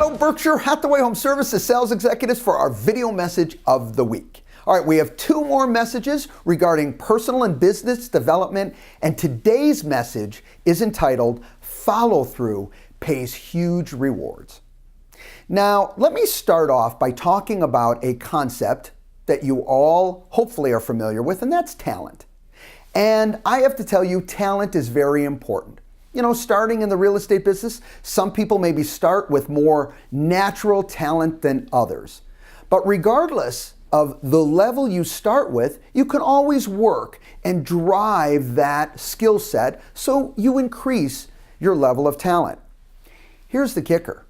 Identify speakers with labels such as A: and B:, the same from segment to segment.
A: Hello, Berkshire Hathaway Home Services sales executives for our video message of the week. All right, we have two more messages regarding personal and business development, and today's message is entitled, Follow Through Pays Huge Rewards. Now, let me start off by talking about a concept that you all hopefully are familiar with, and that's talent. And I have to tell you, talent is very important. You know, starting in the real estate business, some people maybe start with more natural talent than others. But regardless of the level you start with, you can always work and drive that skill set so you increase your level of talent. Here's the kicker.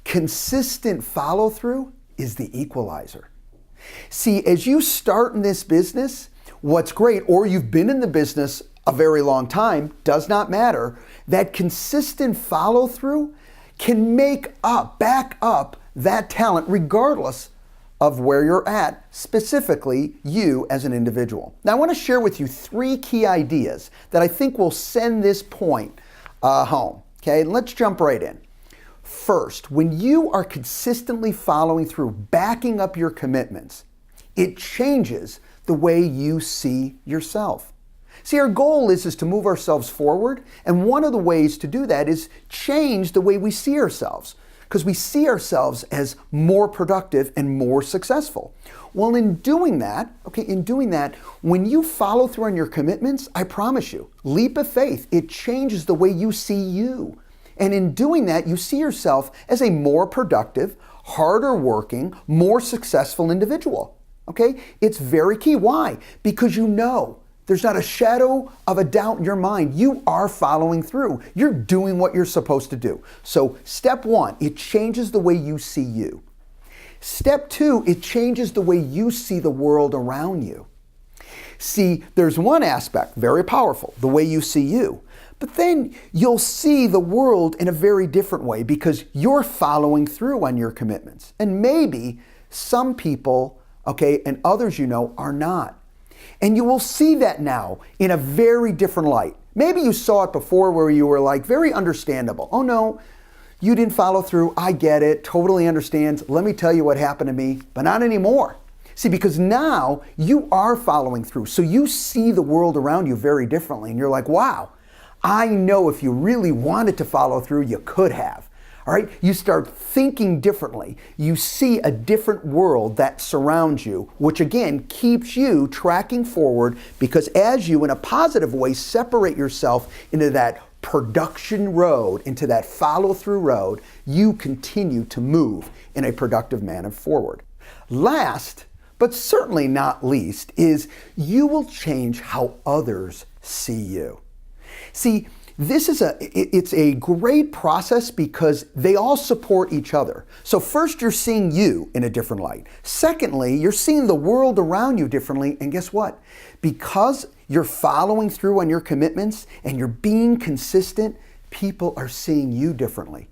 A: Consistent follow-through is the equalizer. See, as you start in this business, what's great, or you've been in the business a very long time, does not matter, that consistent follow-through can back up that talent regardless of where you're at, specifically you as an individual. Now I want to share with you three key ideas that I think will send this point home. Okay, let's jump right in. First, when you are consistently following through, backing up your commitments, it changes the way you see yourself. See, our goal is to move ourselves forward, and one of the ways to do that is change the way we see ourselves, because we see ourselves as more productive and more successful. Well, in doing that, when you follow through on your commitments, I promise you, leap of faith, it changes the way you see you. And in doing that, you see yourself as a more productive, harder working, more successful individual. Okay? It's very key. Why? Because you know, there's not a shadow of a doubt in your mind. You are following through. You're doing what you're supposed to do. So step one, it changes the way you see you. Step two, it changes the way you see the world around you. See, there's one aspect, very powerful, the way you see you. But then you'll see the world in a very different way because you're following through on your commitments. And maybe some people, and others you know, are not. And you will see that now in a very different light. Maybe you saw it before where you were like, very understandable. Oh no, you didn't follow through. I get it, totally understand. Let me tell you what happened to me, but not anymore. See, because now you are following through. So you see the world around you very differently. And you're like, wow, I know if you really wanted to follow through, you could have. All right, you start thinking differently. You see a different world that surrounds you, which again keeps you tracking forward because as you, in a positive way, separate yourself into that production road, into that follow-through road, you continue to move in a productive manner forward. Last, but certainly not least, is you will change how others see you. See, it's a great process because they all support each other. So first, you're seeing you in a different light. Secondly, you're seeing the world around you differently. And guess what? Because you're following through on your commitments and you're being consistent, people are seeing you differently.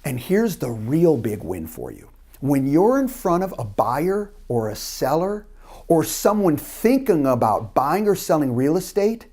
A: And here's the real big win for you. When you're in front of a buyer or a seller or someone thinking about buying or selling real estate,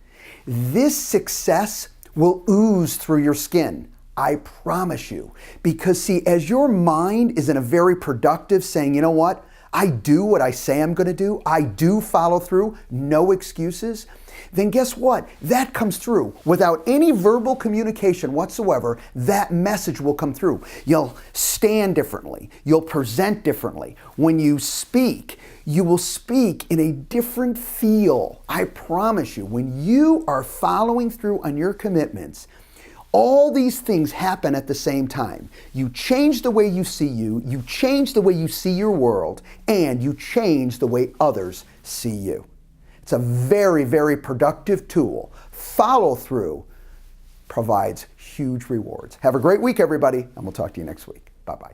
A: this success will ooze through your skin. I promise you. Because see, as your mind is in a very productive saying, you know what? I do what I say I'm going to do. I do follow through. No excuses. Then guess what? That comes through. Without any verbal communication whatsoever, that message will come through. You'll stand differently. You'll present differently. When you speak, you will speak in a different feel. I promise you, when you are following through on your commitments, all these things happen at the same time. You change the way you see you change the way you see your world, and you change the way others see you. It's a very, very productive tool. Follow through provides huge rewards. Have a great week, everybody, and we'll talk to you next week. Bye-bye.